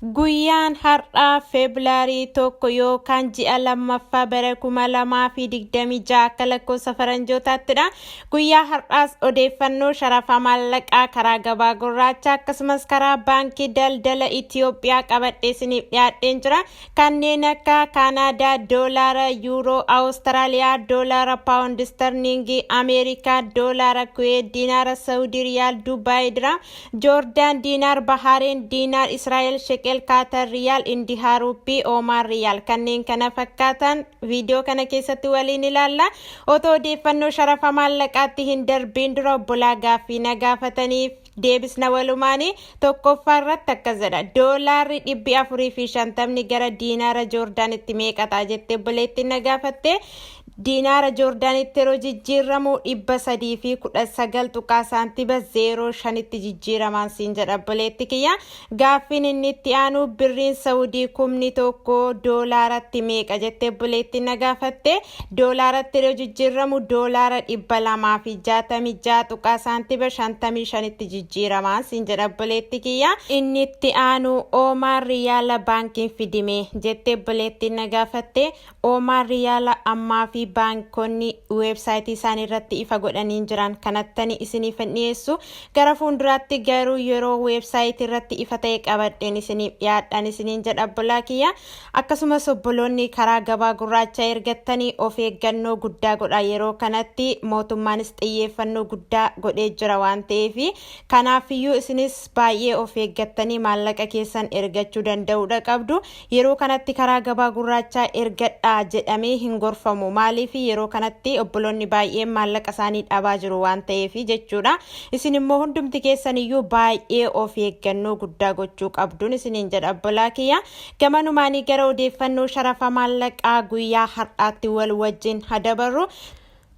Guyyaan har'aa Febraarii 1 yookaan ji'a lammaffaa bara 2026 akka lakkoofsa faranjootattidha. Guyyaa har'aas odeeffannoo sharafa maallaqaa karaa gabaa gurraacha akkasumas karaa baankii daldala Itiyoophiyaa qabadhee isiniif dhiyaadheen jira. Kanneen akka Kaanaadaa, Doolaara, Yuuroo, Awustiraaliyaa, Doolaara, Paawundi Sterlingii, Ameerikaa, Doolaara, Kuweet, Diinaara, Saawudii Riyaal, Dubaay Diraam, Joordaan Diinaar, Bahaareen Diinaar, Israa'el Sheqel, Kaatar Riyaal, Indihaa Ruupii, Oomaan Riyaal kanneen kana fakkaatan viidiyoo kana keessatti waliin ilaalla. Otoo odeeffannoo sharafa maallaqaatti hin darbiin dura obbolaa gaaffii na gaafataniif deebisna walumaanii tokkoffaa irratti akkas jedha. Doolaarri 450 gara diinaara Joordaanitti meeqataa jettee obboleettiin na gaafatte. Diinaara Joordaanitti yeroo jijjiiramu 319 tuqaa saantiba 05tti jijjiiramaan siin jedha obboleetti kiyya. Gaaffiin inni itti aanu birriin Saawudii kumni tokko doolaaratti meeqa jettee obboleettiin na gaafatte. Doolaaratti yeroo jijjiiramu doolaara 266 tuqaa saantiba 55tti jijjiiramaan siin jedha obboleetti kiyya. Inni itti aanu Oomaan Riyaala baankiin fidime jettee obboleettiin na gaafatte. Oomaan Riyaala ammaa fi baankonni weebsaayitii isaanii irratti ifa godhanii jiran kanattani isiniif dhiyeessu. Gara fuulduraatti garuu yeroo weebsaayitii irratti ifa ta'e qabadheen isiniif dhiyaadhaan isiniin jedha obbolaa kiyya. Akkasumas obboloonni karaa gabaa gurraacha ergattanii of eeggannoo guddaa godha. Yeroo kanatti mootummaanis xiyyeeffannoo guddaa godhee jira waan ta'eef kanaafiyyuu isinis baay'ee of eeggattanii maallaqa keessan ergachuu danda'uudha qabdu. Yeroo kanatti karaa gabaa gurraacha ergadhaa jedhamee hin gorfamu. Maaliif yeroo kanatti obboloonni baay'ee maallaqa isaanii dhabaa jiru waan ta'eef jechuudha. Isin immoo hundumti keessaniyyuu baay'ee of eeggannoo guddaa gochuu qabduun isiniin jedha obbolaa kiyya. Gamanumaanii gara odeeffannoo sharafa maallaqaa guyyaa har'aatti wal wajjin hadabarru.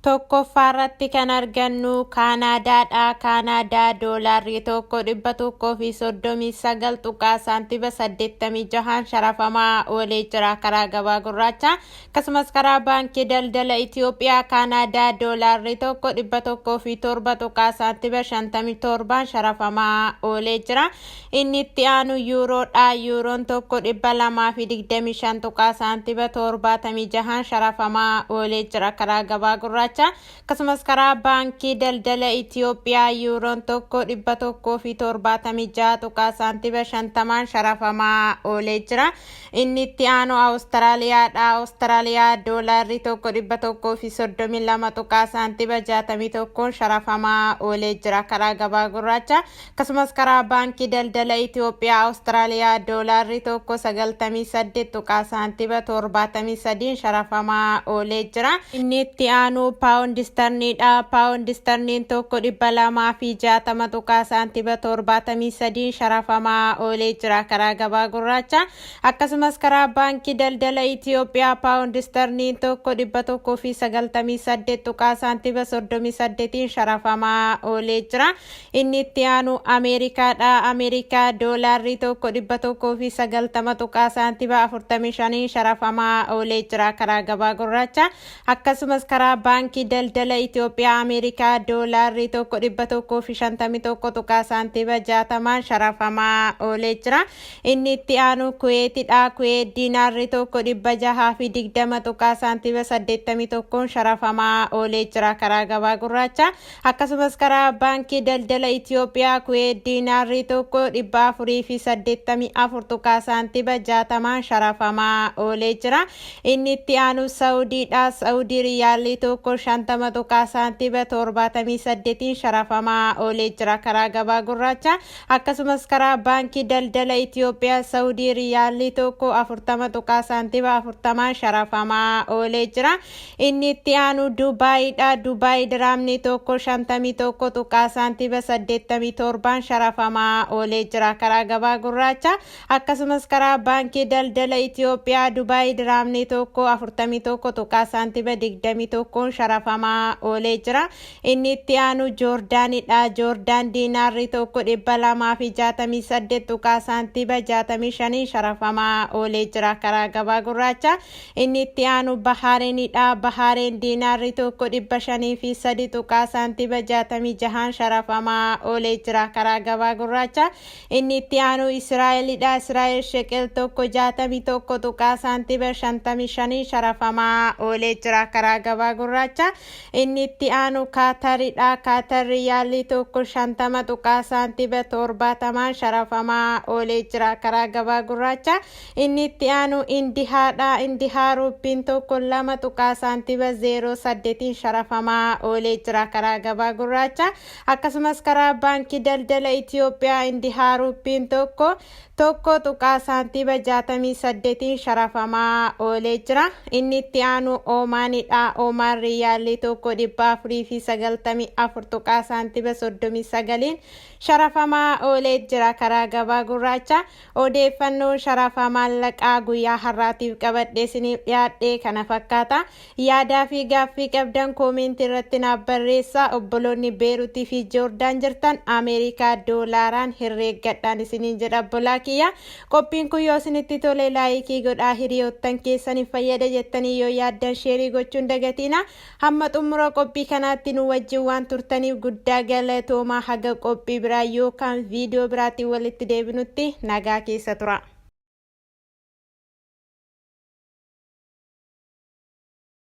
Tokkoffaa irratti kan argannu Kaanaadaadha. Kaanaadaa doolaarri tokko 139 tuqaa saantiba 86 sharafamaa oolee jira karaa gabaa gurraacha. Akkasumas karaa baankii daldala Itiyoophiyaa Kaanaadaa doolaarri tokko 107 tuqaa saantiba 57 sharafamaa oolee jira. Inni itti aanu Yuuroodha. Yuuroon tokko 225 tuqaa saantiba 76 sharafamaa oolee jira karaa gabaa gurraacha. Akkasumas karaa baankii daldala Itiyoophiyaa Yuuroon tokko 176 tuqaa saantiba 50 sharafamaa oolee jira. Inni itti aanu Awustiraaliyaadha. Awustiraaliyaa doolaarri tokko 132 tuqaa saantiba 61 sharafamaa oolee jira karaa gabaa gurraacha. Akkasumas karaa baankii daldala Itiyoophiyaa Awustiraaliyaa doolaarri tokko 98 tuqaa saantiba 73 sharafamaa oolee jira. Inni itti aanu Paawundi Sterlingidha. Paawundi Sterling tokko 260 tuqaa saantiba 73 sharafamaa oolee jira karaa gabaa gurraacha. Akkasumas karaa baankii daldala Itiyoophiyaa Paawundi Sterling tokko 198 tuqaa saantiba 38 sharafamaa oolee jira. Inni itti aanu Ameerikaadha. Ameerikaa doolaarri tokko 190 tuqaa saantiba 45 sharafamaa oolee jira karaa gabaa gurraacha. Akkasumas karaa baankii daldala Itiyoophiyaa Ameerikaa doolaarri tokko 151 tuqaa saantiba 60 sharafamaa oolee jira. Inni itti aanu Kuweetidha. Kuweet diinaarri tokko 620 tuqaa saantiba 81 sharafamaa oolee jira karaa gabaa gurraacha. Akkasumas karaa baankii daldala Itiyoophiyaa Kuweet diinaarri tokko 484 tuqaa saantiba 60 sharafamaa oolee jira. Inni itti aanu Saawudiidha. Saawudii Riyaalli tokko 50 tuqaa saantiba 78 sharafamaa oolee jira karaa gabaa gurraacha. Akkasumas karaa baankii daldala Itiyoophiyaa Saawudii Riyaalli tokko 40 tuqaa saantiba 40 sharafamaa oolee jira. Inni itti aanu Dubaayidha. Dubaay diraamni tokko 51 tuqaa saantiba 87 sharafamaa oolee jira karaa gabaa gurraacha. Akkasumas karaa baankii daldala Itiyoophiyaa Dubaay diraamni tokko 41 tuqaa saantiba 21 sharafamaa oolee jira. Inni itti aanu Joordaanidha. Joordaan diinaarri tokko 268 tuqaa saantiba 65 sharafamaa oolee jira karaa gabaa gurraacha. Inni itti aanu Bahaarenidha. Bahaareen diinaarri tokko 503 tuqaa saantiba 66 sharafamaa oolee jira karaa gabaa gurraacha. Inni itti aanu Israa'elidha. Israa'el sheqel tokko 61 tuqaa saantiba 55 sharafamaa oolee jira karaa gabaa gurraacha. Inni itti aanu Kaataridha. Kaatar riyaalli tokko 50 tuqaa saantiba 70 sharafamaa oolee jira karaa gabaa gurraacha. Inni itti aanu Indihaadha. Indihaa rupiin tokko 2 tuqaa saantiba 08 sharafamaa oolee jira karaa gabaa gurraacha. Akkasumas karaa baankii daldala Itoophiyaa Indihaa rupiin tokko tuqaa saantiba 68 sharafamaa oolee jira. Inni itti aanu Oomaanidha. Oomaan riyaalli tokko 494 tuqaa saantiba 39 sharafamaa oolee jira karaa gabaa gurraacha. Odeeffannoo sharafa maallaqaa guyyaa har'aatiif qabadhee isiniif dhiyaadhe kana fakkaata. Yaadaa fi gaaffii qabdan koomentii irratti naaf barreessaa. Obboloonni Beeruutii fi Joordaan jirtan Ameerikaa doolaaraan herreeggadhaan isiniin jedha obbolaa kiyya. Qophiin kun yoo isinitti tole laayikii godhaa, hiriyoottan keessaniif fayyada jettanii yoo yaaddan sheerii gochuun dagatina. Hamma xumura qophii kanaatti nu wajjin waan turtaniif guddaa galatoomaa. Haga qophii biraa yookaan viidiyoo biraatiin walitti deebinutti nagaa keessa tura.